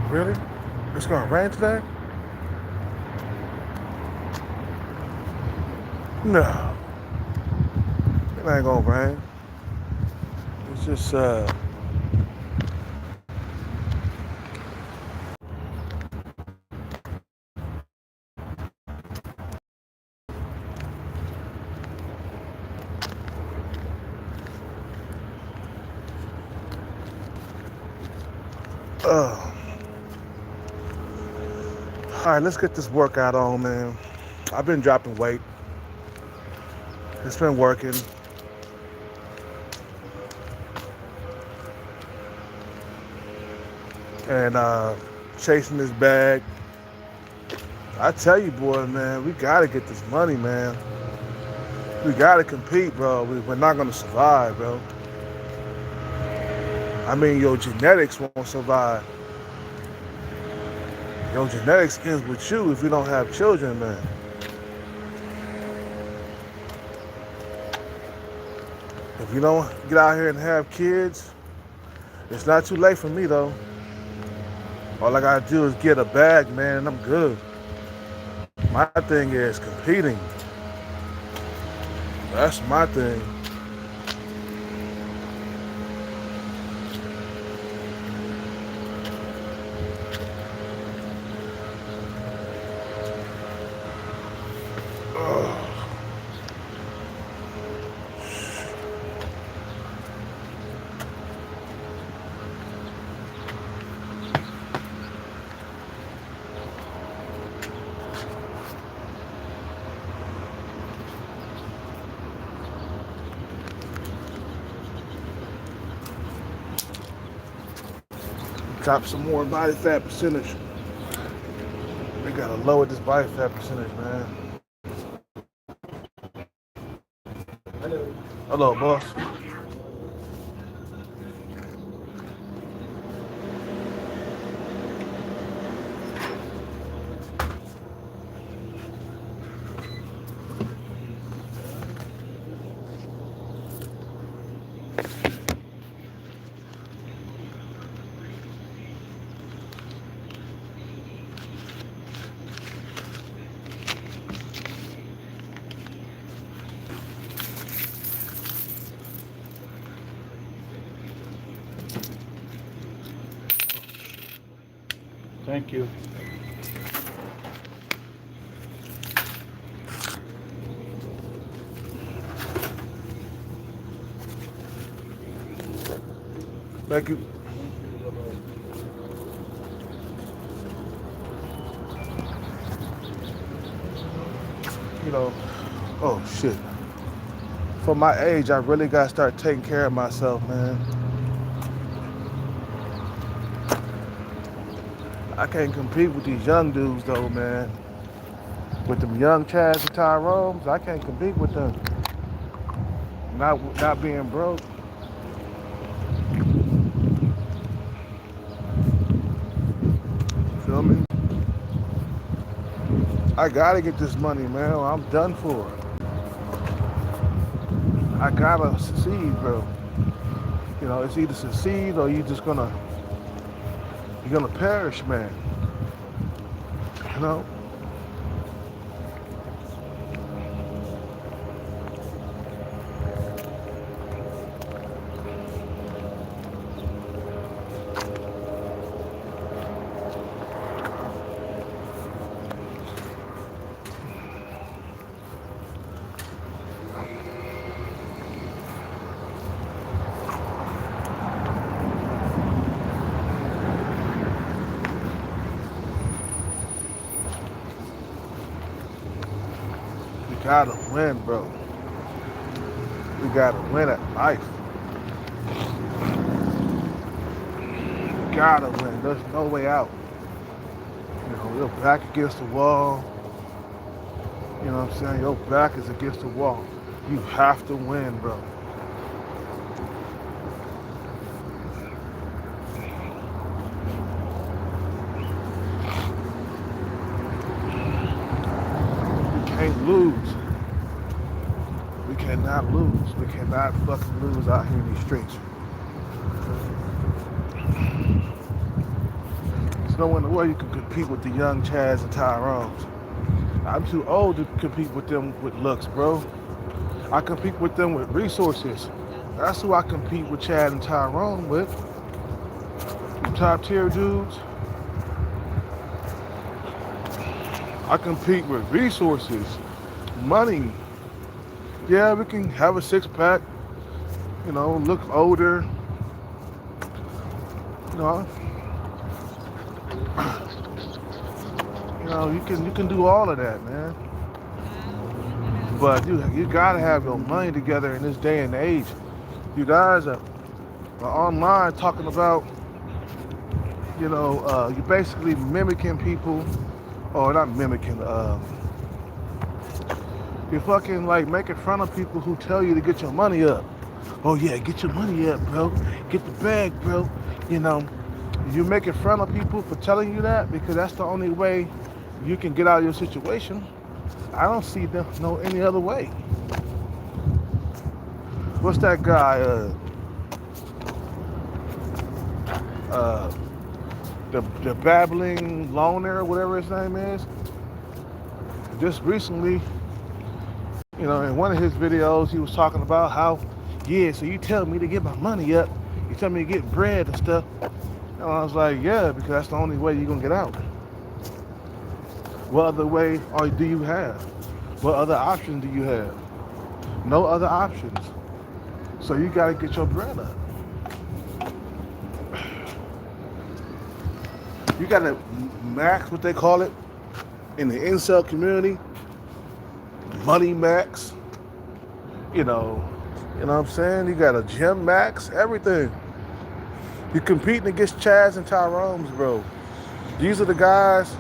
Really? It's gonna rain today? No, it ain't gonna rain. It's just uh. All right, let's get this workout on, man. I've been dropping weight. It's been working, and chasing this bag. I tell you, boy, man, we gotta get this money, man. We gotta compete, bro. We're not gonna survive, bro. I mean, your genetics won't survive. Your genetics ends with you if you don't have children, man. If you don't get out here and have kids, it's not too late for me, though. All I gotta do is get a bag, man, and I'm good. My thing is competing. That's my thing. Drop some more body fat percentage. We gotta lower this body fat percentage, man. Hello, boss. Thank you. Thank you. You know, oh shit. For my age, I really gotta start taking care of myself, man. I can't compete with these young dudes though, man. With them young Chads and Tyrones, I can't compete with them. Not being broke. Feel me? I gotta get this money, man, or I'm done for. I gotta succeed, bro. You know, it's either succeed or you're gonna perish, man. You know? We gotta win, bro. We gotta win at life. We gotta win. There's no way out. You know, your back against the wall. You know what I'm saying? Your back is against the wall. You have to win, bro. We can't lose. We cannot lose. We cannot fucking lose out here in these streets. There's no one in the world you can compete with the young Chads and Tyrones. I'm too old to compete with them with looks, bro. I compete with them with resources. That's who I compete with Chad and Tyrone with. Top tier dudes. I compete with resources, money. Yeah, we can have a six pack, you know, look older. You know, you can do all of that, man. But you gotta have your money together in this day and age. You guys are online talking about, you're basically mimicking people, or not mimicking. You're fucking like making fun of people who tell you to get your money up. Oh yeah, get your money up, bro. Get the bag, bro. You know, you're making fun of people for telling you that because that's the only way you can get out of your situation. I don't see no any other way. What's that guy? The babbling loner, whatever his name is. Just recently, in one of his videos, he was talking about how, yeah, so you tell me to get my money up, you tell me to get bread and stuff. And I was like, yeah, because that's the only way you're gonna get out. What other way do you have? What other option do you have? No other options. So you gotta get your bread up. You gotta max, what they call it in the incel community, money max. You know what I'm saying? You got a gym max, everything. You're competing against Chaz and Tyrone's, bro. These are the guys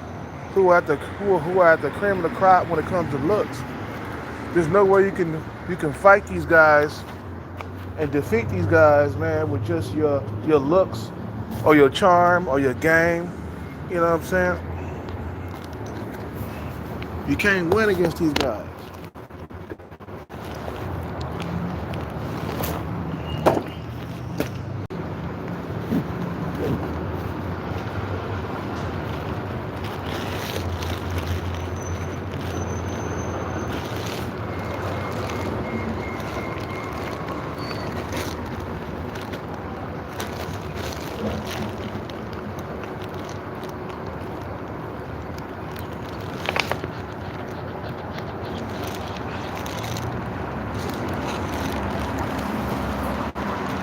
who are at the cream of the crop when it comes to looks. There's no way you can fight these guys and defeat these guys, man, with just your looks or your charm or your game. You know what I'm saying? You can't win against these guys.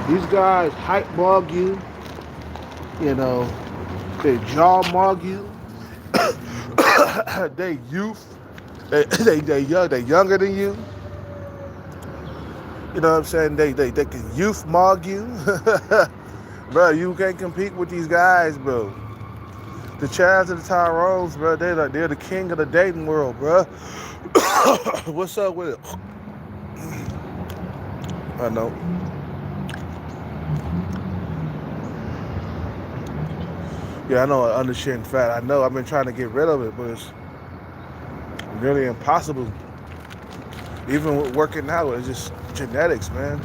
These guys hype mog you, you know, they jaw mog you, they youth, they younger than you. You know what I'm saying? They can youth mog you. Bro, you can't compete with these guys, bro. The Chaz and the Tyrones, bro, they're the king of the dating world, bro. What's up with it? I know. Yeah, I know under chin fat. I know I've been trying to get rid of it, but it's really impossible. Even with working out, it's just genetics, man.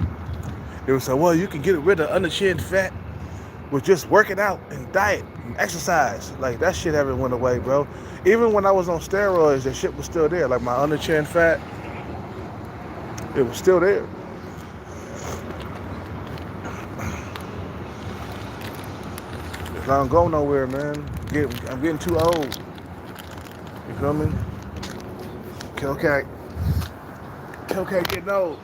They would say, well, you can get rid of under chin fat with just working out and diet and exercise. Like, that shit haven't went away, bro. Even when I was on steroids, that shit was still there. Like, my under chin fat, it was still there. I don't go nowhere, man. I'm getting too old. You feel me? Okay, getting old.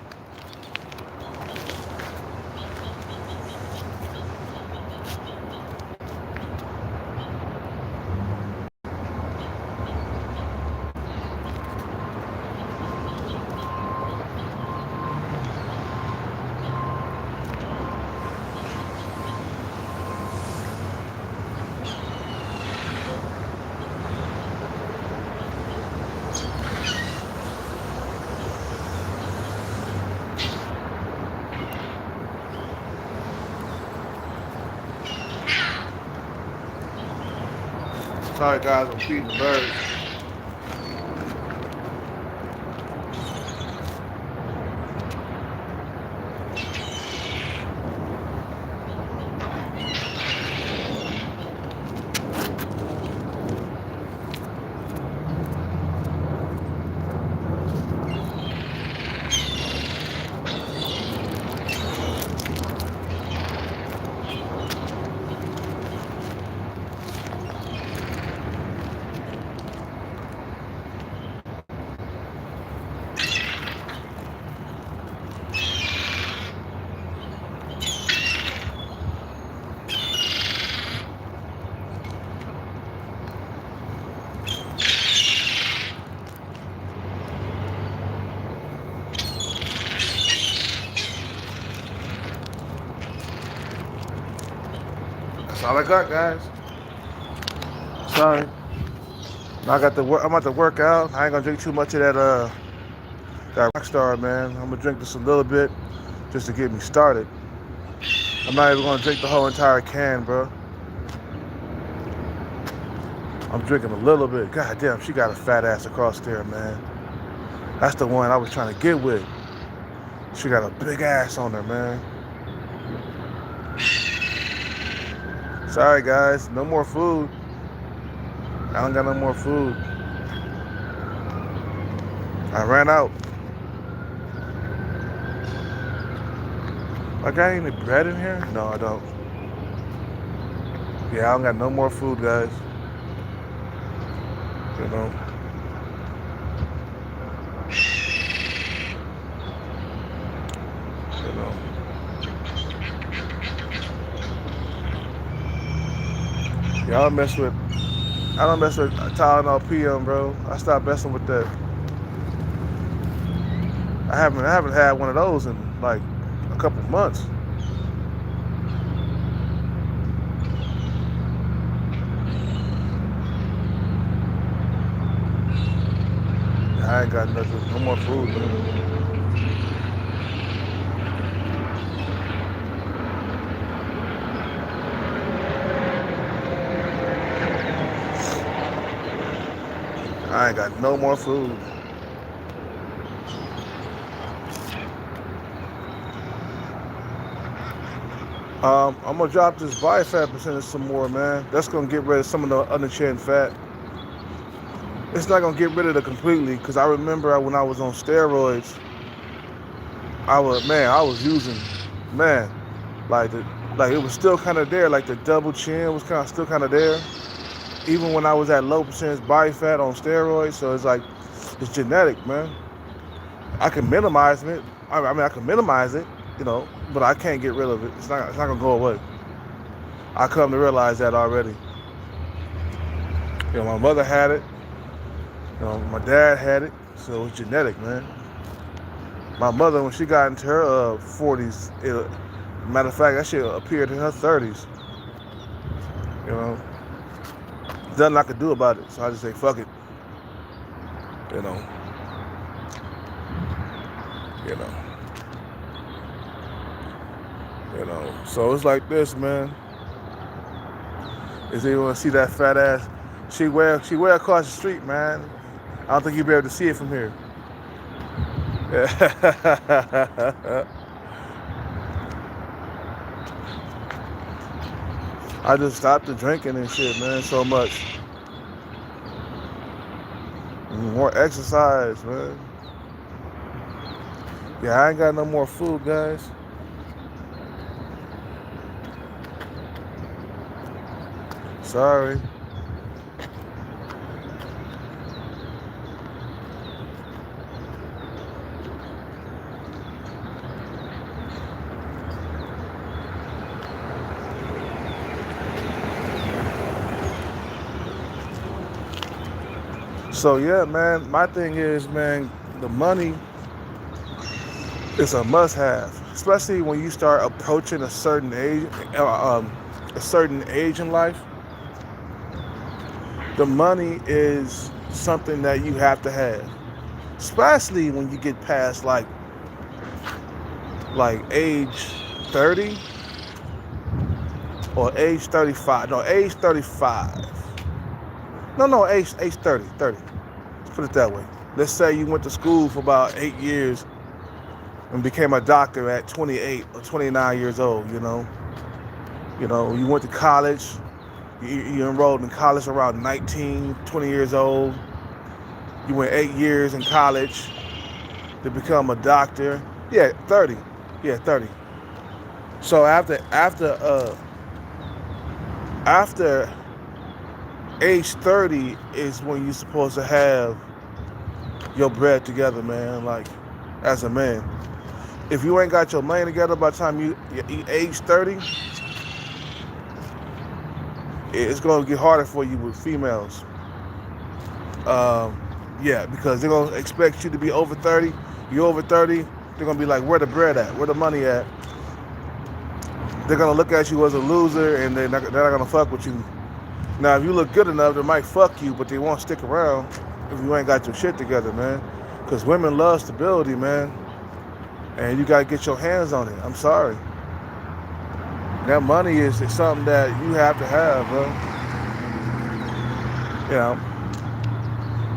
Sorry, guys, I'm feeding the birds. That's all I got, guys. Sorry. I got to work. I'm about to work out. I ain't gonna drink too much of that Rockstar, man. I'm gonna drink just a little bit, just to get me started. I'm not even gonna drink the whole entire can, bro. I'm drinking a little bit. God damn, she got a fat ass across there, man. That's the one I was trying to get with. She got a big ass on her, man. Sorry, guys. No more food. I don't got no more food. I ran out. I got any bread in here? No, I don't. Yeah, I don't got no more food, guys. You know. You know. Yeah, I don't mess with Tylenol PM, bro. I stopped messing with that. I haven't had one of those in like a couple months. I ain't got nothing, no more food, man. I ain't got no more food. I'm gonna drop this body fat percentage some more, man. That's gonna get rid of some of the unenchanted fat. It's not gonna get rid of it completely, cause I remember when I was on steroids, I was using, man, like like it was still kind of there, like the double chin was kind of still kind of there, even when I was at low percentage body fat on steroids. So it's like, it's genetic, man. I can minimize it. I mean, I can minimize it, but I can't get rid of it. It's not gonna go away. I come to realize that already. My mother had it. My dad had it. So it's genetic, man. My mother, when she got into her 40s, matter of fact, that shit appeared in her 30s. You know, nothing I could do about it. So I just say, fuck it. You know. So it's like this, man. Is they want to see that fat ass? She wear across the street, man. I don't think you'll be able to see it from here. I just stopped the drinking and shit, man, so much. More exercise, man. Yeah, I ain't got no more food, guys. Sorry. So yeah, man, my thing is, man, the money is a must-have, especially when you start approaching a certain age in life. The money is something that you have to have, especially when you get past like age 30 or age 35. No, age 35. No, age 30. Let's put it that way. Let's say you went to school for about 8 years and became a doctor at 28 or 29 years old, you went to college, you enrolled in college around 19, 20 years old. You went 8 years in college to become a doctor. Yeah, 30. Yeah, 30. So after age 30 is when you're supposed to have your bread together, man, like as a man. If you ain't got your money together by the time you age 30, it's going to get harder for you with females. Yeah, because they're going to expect you to be over 30. You're over 30, they're going to be like, where the bread at? Where the money at? They're going to look at you as a loser, and they're not going to fuck with you. Now, if you look good enough, they might fuck you, but they won't stick around if you ain't got your shit together, man. Because women love stability, man. And you got to get your hands on it. I'm sorry. That money is something that you have to have, bro.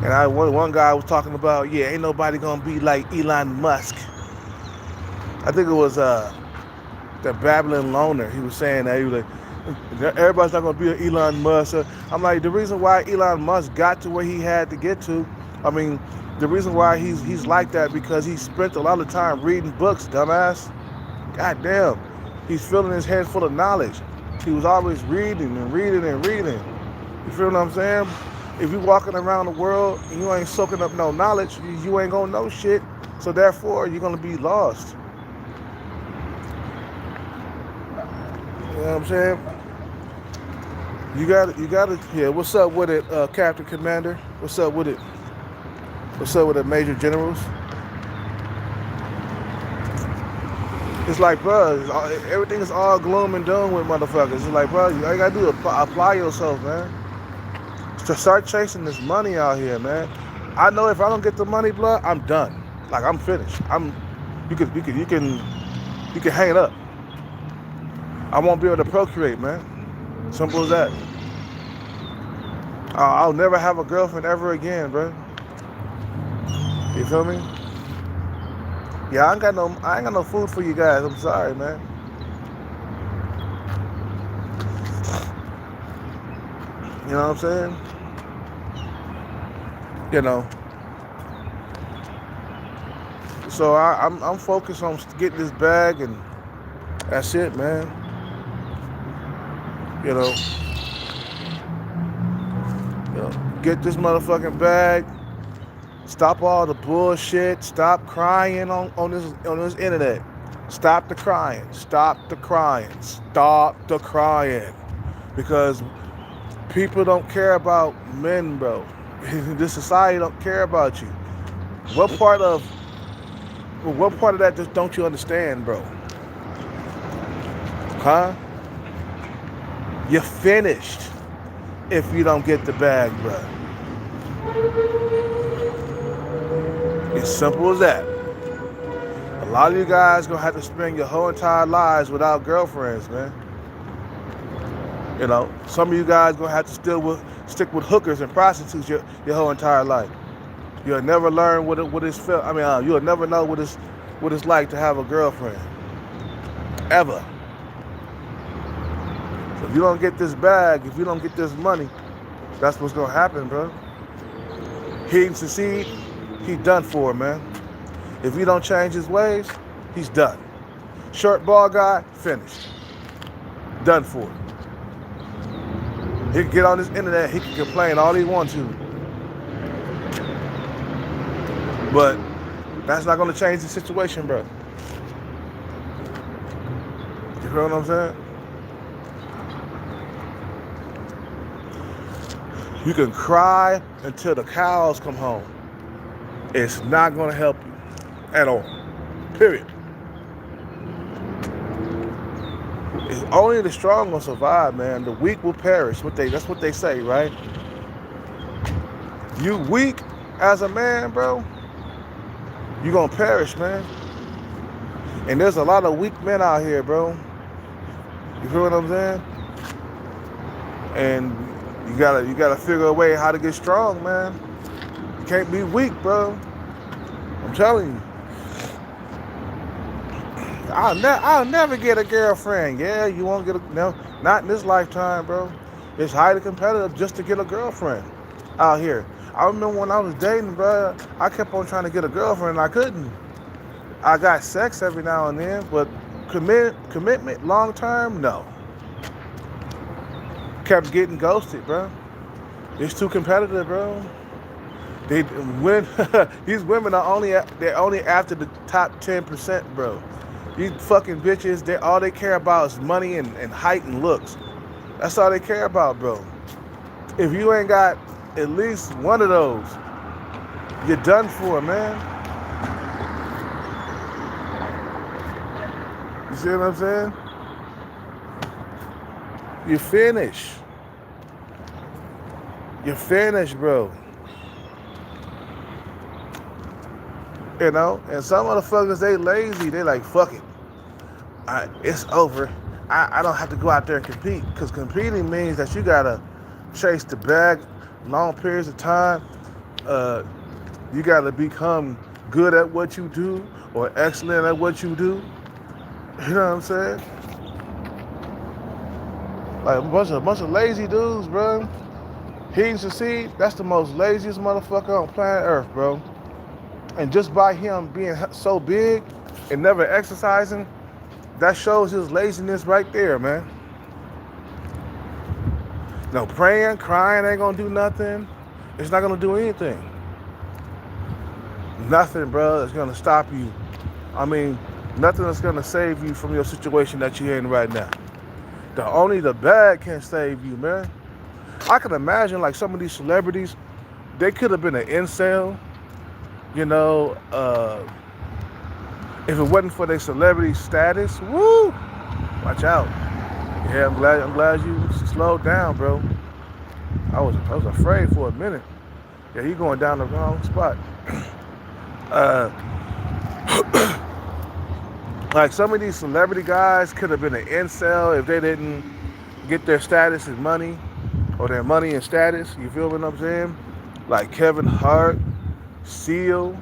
And one guy was talking about, ain't nobody going to be like Elon Musk. I think it was the Babylon Loner. He was saying that. He was like, everybody's not going to be an Elon Musk. I'm like, the reason why Elon Musk got to where he had to get to, the reason why he's like that, because he spent a lot of time reading books, dumbass. God damn. He's filling his head full of knowledge. He was always reading and reading and reading. You feel what I'm saying? If you walking around the world and you ain't soaking up no knowledge, you ain't gonna know shit. So therefore, you're gonna be lost. You know what I'm saying? You got it. Yeah, what's up with it, Captain Commander? What's up with it? What's up with it, Major Generals? It's like, bro, everything is all gloom and doom with motherfuckers. It's like, bro, all you gotta do is apply yourself, man. To start chasing this money out here, man. I know if I don't get the money, blood, I'm done. Like I'm finished. You can hang it up. I won't be able to procreate, man. Simple as that. I'll never have a girlfriend ever again, bro. You feel me? Yeah, I ain't got no food for you guys. I'm sorry, man. You know what I'm saying? You know. So I'm focused on getting this bag, and that's it, man. You know, get this motherfucking bag. Stop all the bullshit. Stop crying on this internet. Stop the crying. Stop the crying. Stop the crying. Because people don't care about men, bro. This society don't care about you. What part of that just don't you understand, bro? Huh? You're finished if you don't get the bag, bro. It's simple as that. A lot of you guys gonna have to spend your whole entire lives without girlfriends, man. You know, some of you guys gonna have to stick with hookers and prostitutes your whole entire life. You'll never learn what it's felt. I mean, you'll never know what it's like to have a girlfriend, ever. So if you don't get this bag, if you don't get this money, that's what's gonna happen, bro. He didn't succeed. He done for, man. If he don't change his ways, he's done. Short ball guy, finished. Done for. He can get on this internet, he can complain all he wants to. But that's not gonna change the situation, bro. You feel what I'm saying? You can cry until the cows come home. It's not gonna help you at all. Period. It's only the strong gonna survive, man. The weak will perish. That's what they say, right? You weak as a man, bro, you gonna perish, man. And there's a lot of weak men out here, bro. You feel what I'm saying? And you gotta figure a way how to get strong, man. You can't be weak, bro. I'm telling you. I'll never get a girlfriend. Yeah, you won't get no, not in this lifetime, bro. It's highly competitive just to get a girlfriend out here. I remember when I was dating, bro, I kept on trying to get a girlfriend and I couldn't. I got sex every now and then, but commitment long term, no. Kept getting ghosted, bro. It's too competitive, bro. These women are they're only after the top 10%, bro. These fucking bitches, all they care about is money and height and looks. That's all they care about, bro. If you ain't got at least one of those, you're done for, man. You see what I'm saying? You're finished. You're finished, bro. You know? And some motherfuckers, they lazy. They like, fuck it. It's over. I don't have to go out there and compete. Because competing means that you got to chase the bag long periods of time. You got to become good at what you do or excellent at what you do. You know what I'm saying? Like a bunch of lazy dudes, bro. He didn't succeed. That's the most laziest motherfucker on planet Earth, bro. And just by him being so big and never exercising, that shows his laziness right there, man. No praying, crying ain't gonna do nothing. It's not gonna do anything. Nothing, bro, is gonna stop you. I mean, nothing is gonna save you from your situation that you're in right now. Only the bag can save you, man. I can imagine like some of these celebrities, they could have been an incel, you know, if it wasn't for their celebrity status. Woo! Watch out. Yeah, I'm glad you slowed down, bro. I was afraid for a minute. Yeah, he going down the wrong spot. Uh, like some of these celebrity guys could have been an incel if they didn't get their status and money, or their money and status. You feel what I'm saying? Like Kevin Hart, Seal,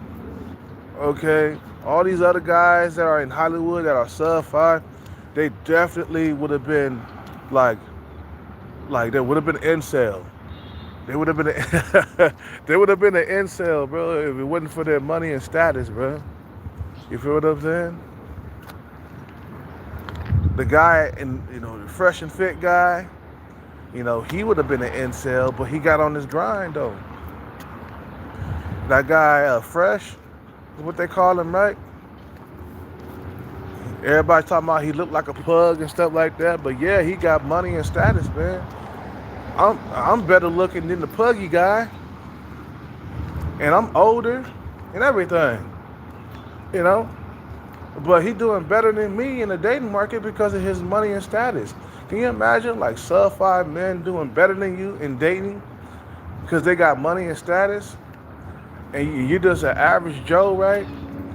okay, all these other guys that are in Hollywood that are sub five, they definitely would have been like, they would have been incel. They would have been they would have been an incel, bro, if it wasn't for their money and status, bro. You feel what I'm saying? The guy in, the Fresh and Fit guy, he would have been an incel, but he got on his grind though. That guy, Fresh, is what they call him, right? Everybody talking about he looked like a pug and stuff like that, but yeah, he got money and status, man. I'm better looking than the puggy guy, and I'm older and everything, you know. But he doing better than me in the dating market because of his money and status. Can you imagine like sub five men doing better than you in dating because they got money and status, and you're just an average Joe, right?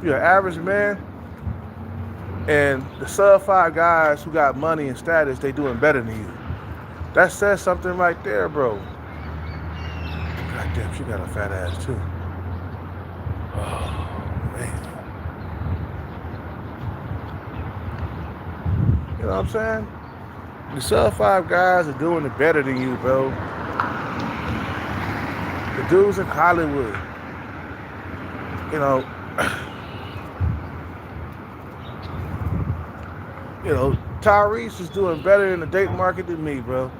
You're an average man, and the sub five guys who got money and status, they doing better than you. That says something right there, bro. God damn, she got a fat ass too. Oh, man. You know what I'm saying? The sub five guys are doing it better than you, bro. The dudes in Hollywood, you know, Tyrese is doing better in the dating market than me, bro.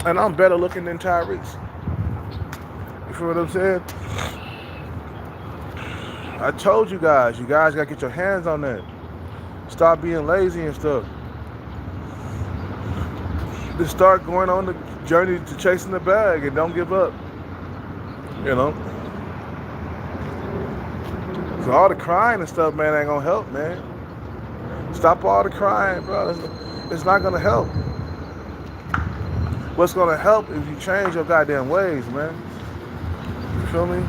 And I'm better looking than Tyrese. You feel what I'm saying? I told you guys gotta get your hands on that. Stop being lazy and stuff. Just start going on the journey to chasing the bag and don't give up. So all the crying and stuff, man, ain't gonna help, man. Stop all the crying, bro. It's not gonna help. What's gonna help is you change your goddamn ways, man. You feel me?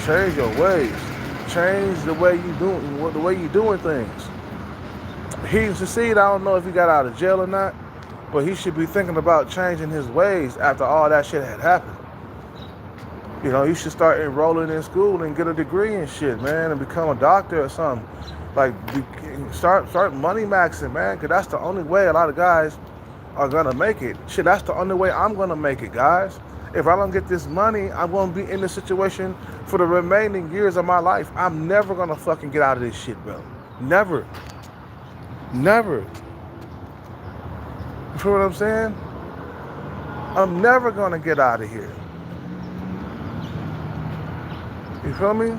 Change your ways. Change the way you doing things. He succeeded. I don't know if he got out of jail or not, but he should be thinking about changing his ways after all that shit had happened. You should start enrolling in school and get a degree and shit, man, and become a doctor or something. Like, start money maxing, man, because that's the only way a lot of guys are gonna make it. Shit, that's the only way I'm gonna make it, guys. If I don't get this money, I'm gonna be in this situation for the remaining years of my life. I'm never gonna fucking get out of this shit, bro. Never. Never. You feel what I'm saying? I'm never gonna get out of here. You feel me?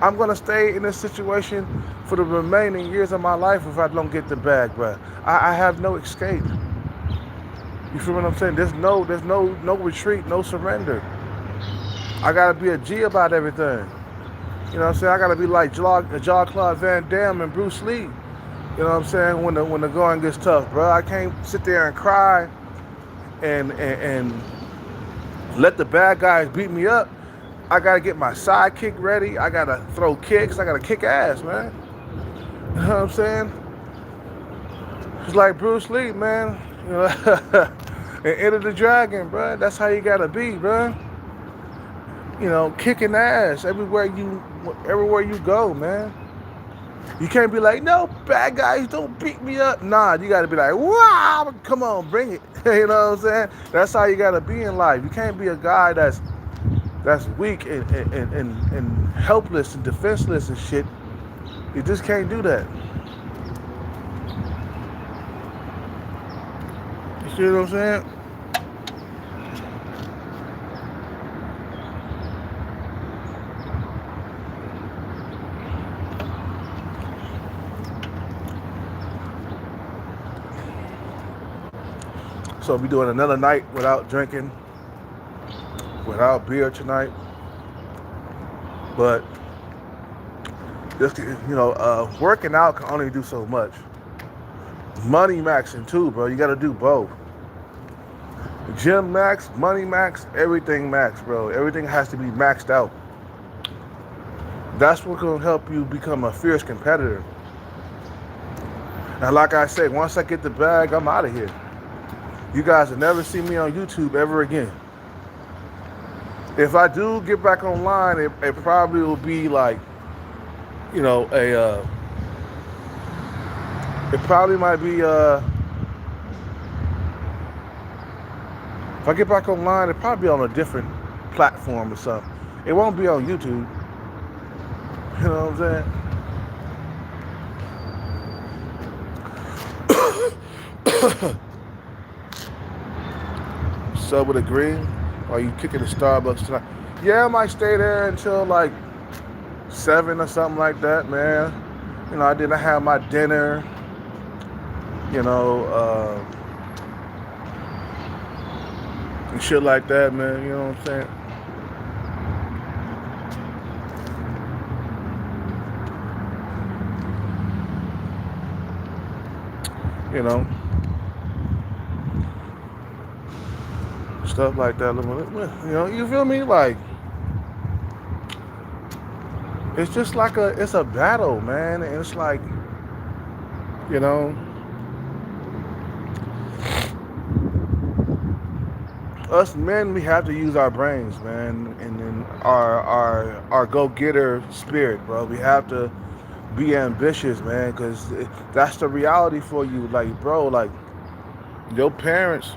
I'm gonna stay in this situation for the remaining years of my life if I don't get the bag, bro. I have no escape. You feel what I'm saying? There's no retreat, no surrender. I gotta be a G about everything. You know what I'm saying? I gotta be like Jean-Claude Van Damme and Bruce Lee. You know what I'm saying? When the going gets tough, bro. I can't sit there and cry and let the bad guys beat me up. I gotta get my sidekick ready. I gotta throw kicks. I gotta kick ass, man. You know what I'm saying? It's like Bruce Lee, man. And Enter the Dragon, bro. That's how you gotta be, bro. Kicking ass everywhere you go, man. You can't be like, no, bad guys, don't beat me up. Nah, you gotta be like, wow, come on, bring it. You know what I'm saying? That's how you gotta be in life. You can't be a guy that's weak and helpless and defenseless and shit. You just can't do that. You see what I'm saying? So we'll be doing another night without drinking, without beer tonight. But just working out can only do so much. Money maxing too, bro. You gotta do both. Gym max, money max, everything max, bro. Everything has to be maxed out. That's what's gonna help you become a fierce competitor. And like I said, once I get the bag, I'm out of here. You guys will never see me on YouTube ever again. If I do get back online, it probably will be like, you know, it probably might be if I get back online, it probably be on a different platform or something. It won't be on YouTube. You know what I'm saying? Sub with a green. Or you kicking the Starbucks tonight? Yeah, I might stay there until like 7 or something like that, man. You know, I didn't have my dinner. You know, and shit like that, man. You know what I'm saying? You know, stuff like that. You know, you feel me? Like, it's just like it's a battle, man. And it's like, you know, us men, we have to use our brains, man, and then our go-getter spirit, bro. We have to be ambitious, man, because that's the reality for you. Like, bro, like, your parents,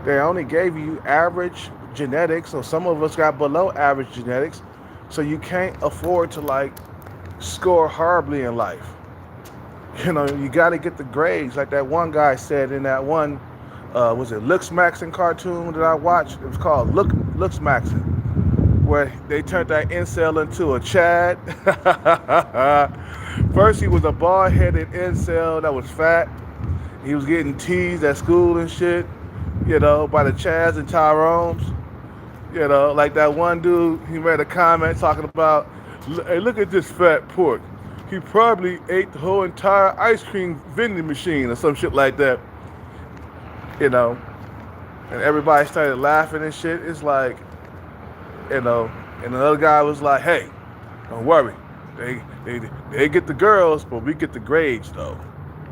they only gave you average genetics, or some of us got below average genetics, so you can't afford to, like, score horribly in life. You know, you got to get the grades, like that one guy said in that one, was it Looks Maxing cartoon that I watched? It was called Looks Maxing, where they turned that incel into a Chad. First, he was a bald-headed incel that was fat. He was getting teased at school and shit, you know, by the Chads and Tyrones. You know, like that one dude, he made a comment talking about, hey, look at this fat pork. He probably ate the whole entire ice cream vending machine or some shit like that. You know, and everybody started laughing and shit. It's like, you know, and another guy was like, hey, don't worry. They get the girls, but we get the grades, though.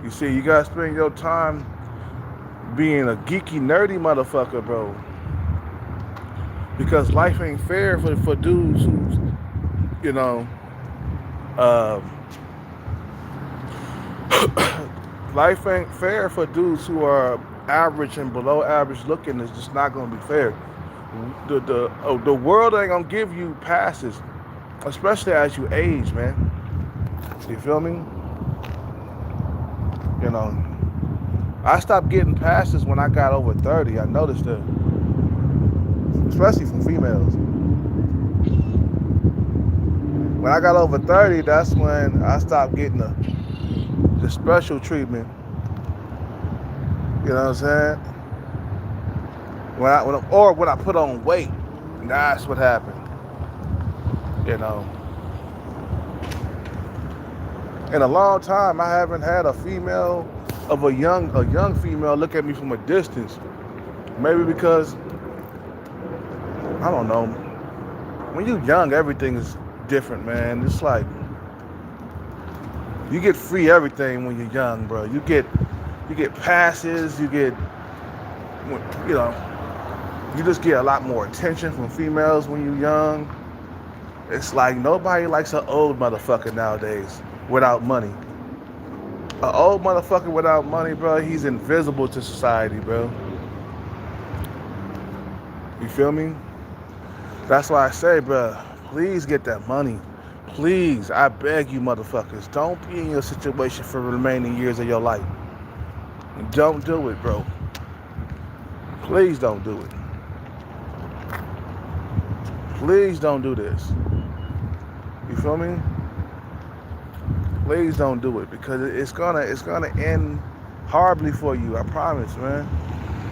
You see, you gotta spend your time being a geeky, nerdy motherfucker, bro. Because life ain't fair for dudes who's, you know, life ain't fair for dudes who are average and below average looking. Is just not gonna be fair. The world ain't gonna give you passes, especially as you age, man. You feel me? You know, I stopped getting passes when I got over 30. I noticed that, especially from females. When I got over 30, that's when I stopped getting the special treatment. You know what I'm saying? When I put on weight, that's what happened. You know. In a long time, I haven't had a young female look at me from a distance. Maybe because, I don't know. When you're young, everything is different, man. It's like you get free everything when you're young, bro. You get passes. You get, you know, you just get a lot more attention from females when you're young. It's like nobody likes an old motherfucker nowadays without money. An old motherfucker without money, bro, he's invisible to society, bro. You feel me? That's why I say, bro, please get that money. Please, I beg you motherfuckers, don't be in your situation for the remaining years of your life. Don't do it, bro. Please don't do it. Please don't do this. You feel me? Please don't do it, because it's gonna end horribly for you. I promise, man.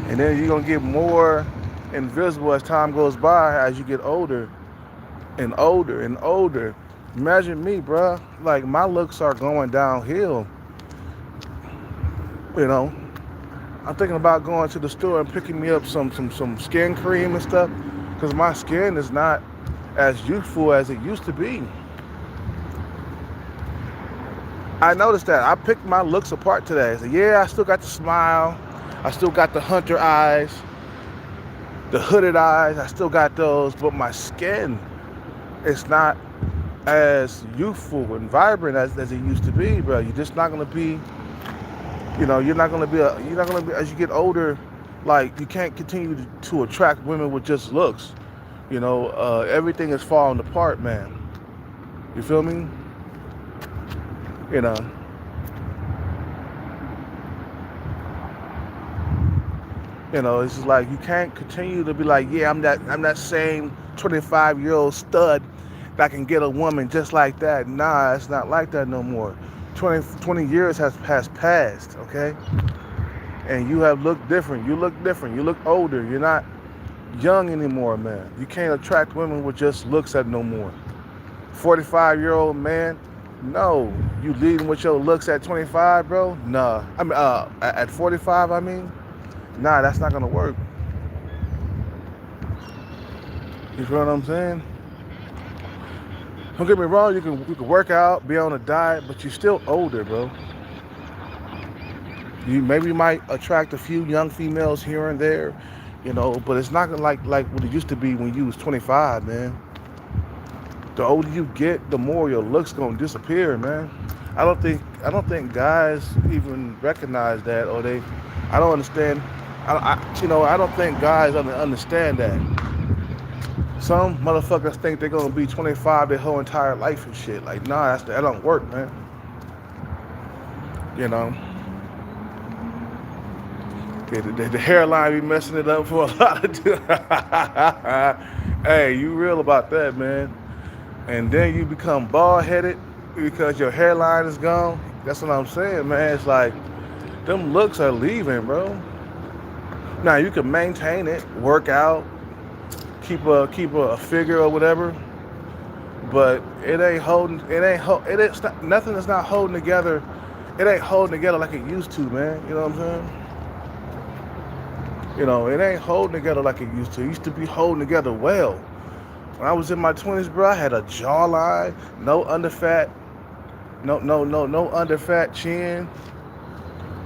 And then you're gonna get more invisible as time goes by, as you get older and older and older. Imagine me, bro. Like, my looks are going downhill. You know, I'm thinking about going to the store and picking me up some skin cream and stuff, because my skin is not as youthful as it used to be. I noticed that. I picked my looks apart today. I said, yeah, I still got the smile. I still got the hunter eyes, the hooded eyes. I still got those, but my skin is not as youthful and vibrant as it used to be, bro. You're just not gonna be, you're not gonna be as you get older. Like you can't continue to attract women with just looks. Everything is falling apart, man. You feel me? You know, it's just like you can't continue to be like, yeah, I'm that same 25-year-old stud that can get a woman just like that. Nah, it's not like that no more. 20 years has passed, okay? And you have looked different. You look different. You look older. You're not young anymore, man. You can't attract women with just looks at no more. 45-year-old man, no. You leading with your looks at 25, bro? Nah. At 45, I mean? Nah, that's not gonna work. You feel what I'm saying? Don't get me wrong, you can work out, be on a diet, but you're still older, bro. You maybe might attract a few young females here and there, but it's not gonna like what it used to be when you was 25, man. The older you get, the more your looks gonna disappear, man. I don't think guys even recognize that, or I don't understand. I don't think guys understand that. Some motherfuckers think they're gonna be 25 their whole entire life and shit. Like, nah, that don't work, man. You know, the hairline be messing it up for a lot of dudes. Hey, you real about that, man? And then you become bald headed because your hairline is gone. That's what I'm saying, man. It's like them looks are leaving, bro. Now you can maintain it, work out, keep a figure or whatever, but nothing is not holding together. It ain't holding together like it used to, man. You know what I'm saying? It ain't holding together like it used to. It used to be holding together well. When I was in my 20s, bro, I had a jawline, no underfat, no underfat chin,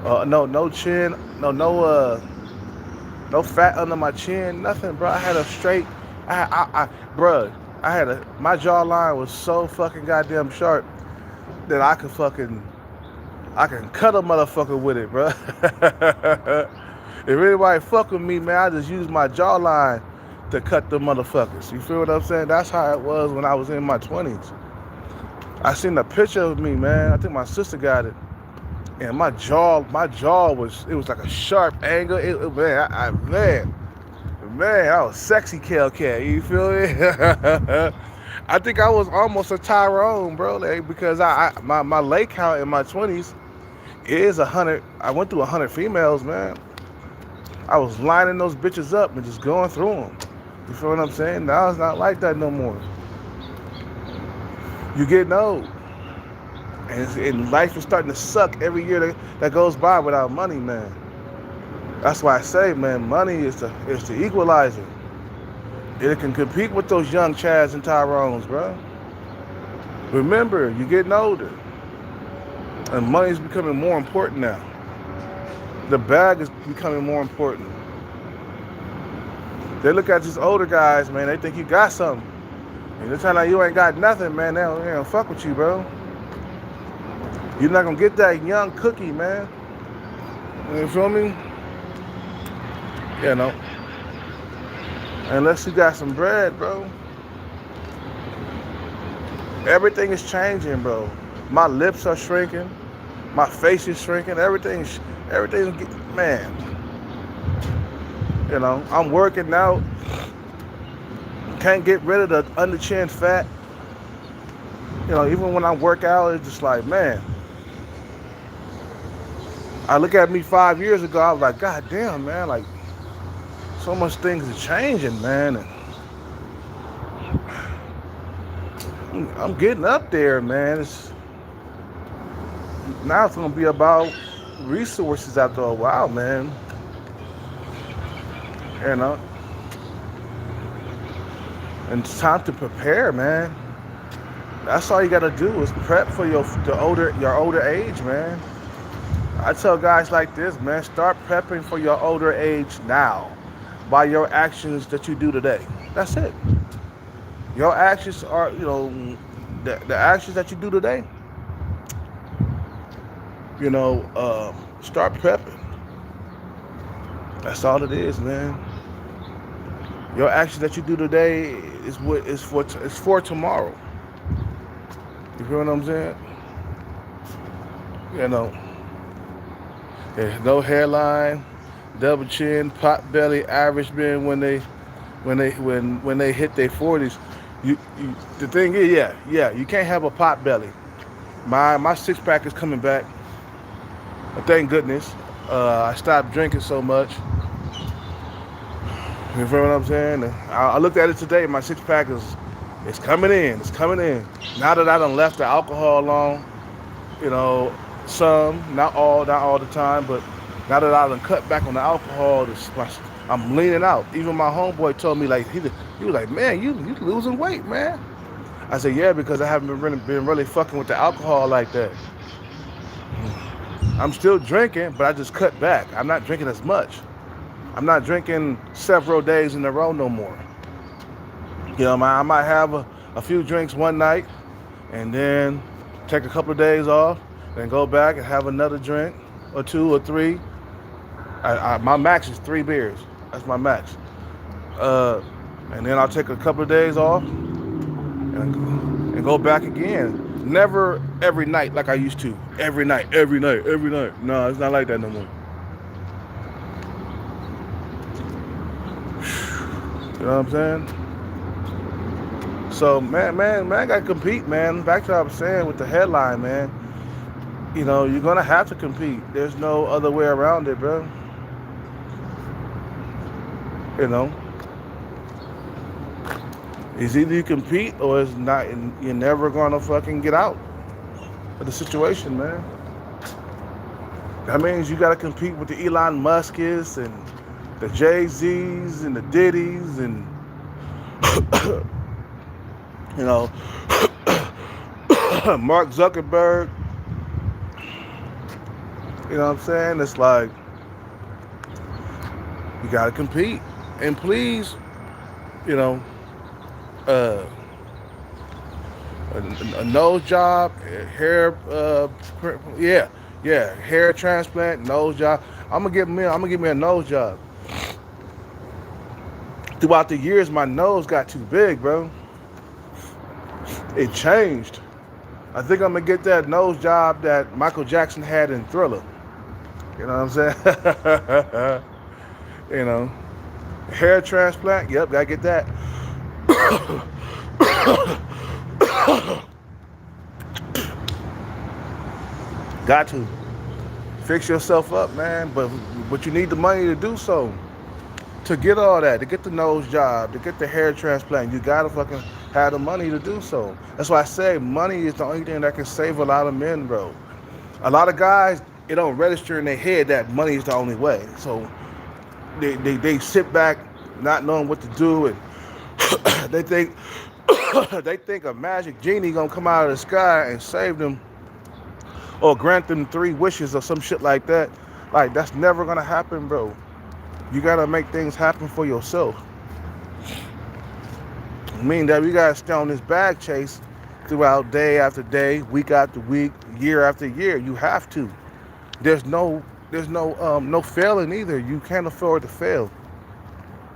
no chin, no fat under my chin, nothing, bro. I had a straight, my jawline was so fucking goddamn sharp that I can cut a motherfucker with it, bro. If anybody fuck with me, man, I just use my jawline to cut the motherfuckers. You feel what I'm saying? That's how it was when I was in my 20s. I seen a picture of me, man. I think my sister got it. And my jaw was like a sharp angle. Man, I was sexy Hellcat. You feel me? I think I was almost a Tyrone, bro, because my leg count in my 20s is 100. I went through 100 females, man. I was lining those bitches up and just going through them. You feel what I'm saying? Now it's not like that no more. You getting old. And life is starting to suck every year that goes by without money, man. That's why I say, man, money is the equalizer. It can compete with those young Chads and Tyrones, bro. Remember, you're getting older. And money is becoming more important now. The bag is becoming more important. They look at these older guys, man, they think you got something. And they're telling you ain't got nothing, man. They don't fuck with you, bro. You're not gonna get that young cookie, man. You feel me? Unless you got some bread, bro. Everything is changing, bro. My lips are shrinking. My face is shrinking. Everything's man. I'm working out. Can't get rid of the under chin fat. Even when I work out, it's just like, man. I look at me 5 years ago, I was like, God damn, man, like, so much things are changing, man. And I'm getting up there, man. Now it's gonna be about resources after a while, man. You know, and it's time to prepare, man. That's all you gotta do is prep for your older age, man. I tell guys like this, man, start prepping for your older age now by your actions that you do today. That's it. Your actions are, the actions that you do today, start prepping. That's all it is, man. Your actions that you do today is for tomorrow. You feel what I'm saying? You know, there's no hairline, double chin, pot belly, average men when they hit their 40s. The thing is, you can't have a pot belly. My six pack is coming back. Thank goodness. I stopped drinking so much. You feel what I'm saying? I looked at it today. My six pack is coming in. It's coming in. Now that I done left the alcohol alone, some, not all the time, but now that I done cut back on the alcohol, I'm leaning out. Even my homeboy told me, like, he was like, man, you losing weight, man. I said, yeah, because I haven't been really fucking with the alcohol like that. I'm still drinking, but I just cut back. I'm not drinking as much. I'm not drinking several days in a row no more. I might have a few drinks one night and then take a couple of days off, then go back and have another drink or two or three. My max is 3 beers. That's my max. And then I'll take a couple of days off and go back again. Never every night like I used to. Every night. No, it's not like that no more. You know what I'm saying? So, man, I got to compete, man. Back to what I was saying with the headline, man. You're going to have to compete. There's no other way around it, bro. It's either you compete or it's not, and you're never going to fucking get out of the situation, man. That means you got to compete with the Elon Musk's and the Jay-Z's and the Diddy's and, Mark Zuckerberg. You know what I'm saying? It's like, you got to compete. And please, a nose job, hair, hair transplant, nose job. I'm gonna give me a nose job. Throughout the years, my nose got too big, bro. It changed. I think I'm gonna get that nose job that Michael Jackson had in Thriller. You know what I'm saying? Hair transplant. Yep, gotta get that. Got to fix yourself up, man. But you need the money to do so. To get all that, to get the nose job, to get the hair transplant, you gotta fucking have the money to do so. That's why I say money is the only thing that can save a lot of men, bro. A lot of guys, it don't register in their head that money is the only way. So they sit back not knowing what to do, and they think a magic genie gonna come out of the sky and save them or grant them 3 wishes or some shit like that. Like, that's never gonna happen, bro. You gotta make things happen for yourself. I mean that we gotta stay on this bag chase throughout day after day, week after week, year after year. You have to. There's no failing either. You can't afford to fail.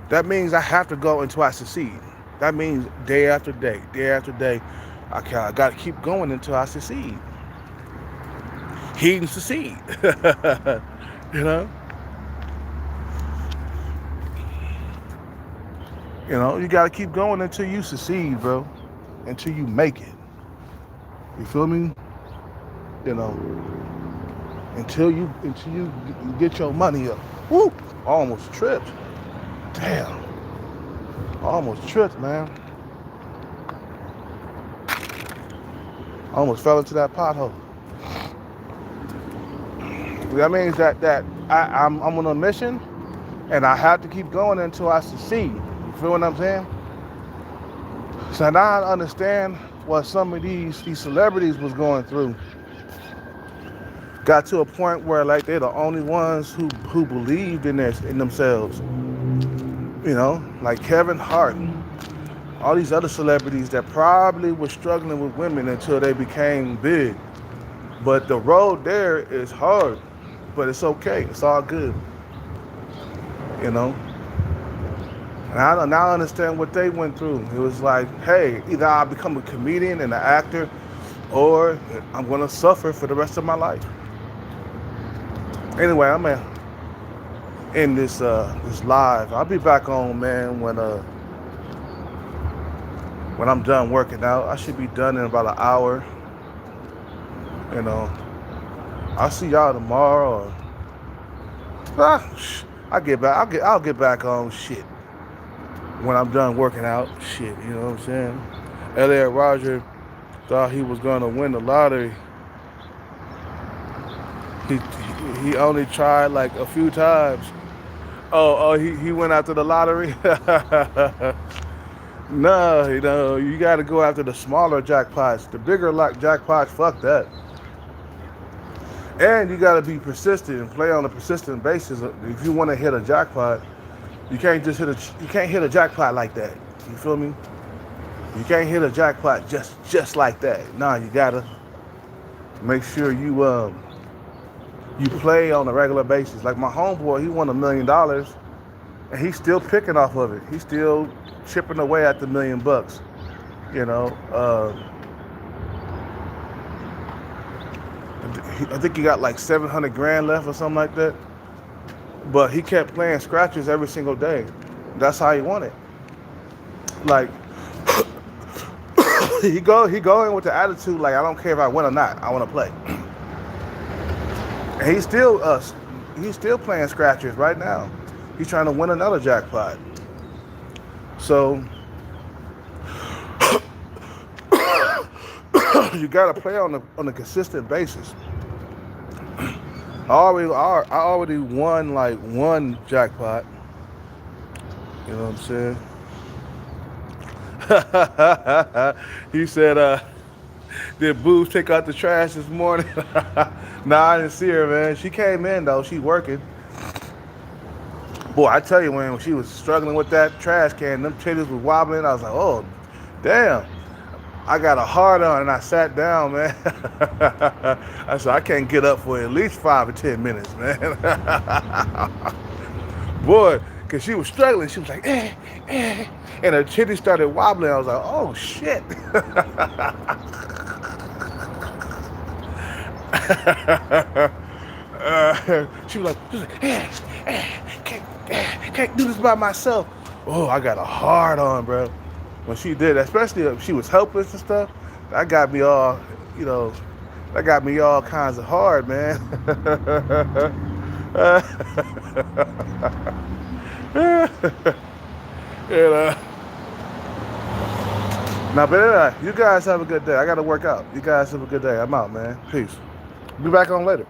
That means I have to go until I succeed. That means day after day, I gotta keep going until I succeed. He can succeed. You gotta keep going until you succeed, bro. Until you make it. You feel me? Until you get your money up. Woo! Almost tripped. Damn. Almost tripped, man. Almost fell into that pothole. That means that I'm on a mission, and I have to keep going until I succeed. You feel what I'm saying? So now I understand what some of these celebrities was going through. Got to a point where like they're the only ones who believed in themselves. You know, like Kevin Hart, all these other celebrities that probably were struggling with women until they became big. But the road there is hard, but it's okay. It's all good. You know. And I now understand what they went through. It was like, hey, either I become a comedian and an actor, or I'm gonna suffer for the rest of my life. Anyway, I'm gonna end this live. I'll be back on, man, when I'm done working out. I should be done in about an hour. You know, I'll see y'all tomorrow. I'll get back on shit when I'm done working out. Shit, you know what I'm saying? Elliot Rodger thought he was gonna win the lottery. He only tried like a few times. He went after the lottery. No, you got to go after the smaller jackpots. The bigger jackpots, fuck that. And you got to be persistent and play on a persistent basis. If you want to hit a jackpot, you can't hit a jackpot like that. You feel me? You can't hit a jackpot just like that. Nah, you gotta make sure you play on a regular basis. Like my homeboy, he won $1 million, and he's still picking off of it. He's still chipping away at the $1 million. You know, I think he got like 700 grand left or something like that. But he kept playing scratches every single day. That's how he won it. Like he go in with the attitude like, I don't care if I win or not. I want to play. And he's still playing scratchers right now. He's trying to win another jackpot. So you gotta play on a consistent basis. I already won like one jackpot. You know what I'm saying? He said, did Boobs take out the trash this morning? Nah, I didn't see her, man. She came in though. She working. Boy, I tell you, when she was struggling with that trash can, them titties was wobbling. I was like, oh, damn. I got a hard on and I sat down, man. I said, I can't get up for at least 5 or 10 minutes, man. Boy, because she was struggling. She was like, and her titties started wobbling. I was like, oh, shit. She was like, can't do this by myself. Oh, I got a hard on, bro. When she did, especially if she was helpless and stuff, that got me all, that got me all kinds of hard, man. Now, but anyway, you guys have a good day. I got to work out. You guys have a good day. I'm out, man. Peace. Be back on later.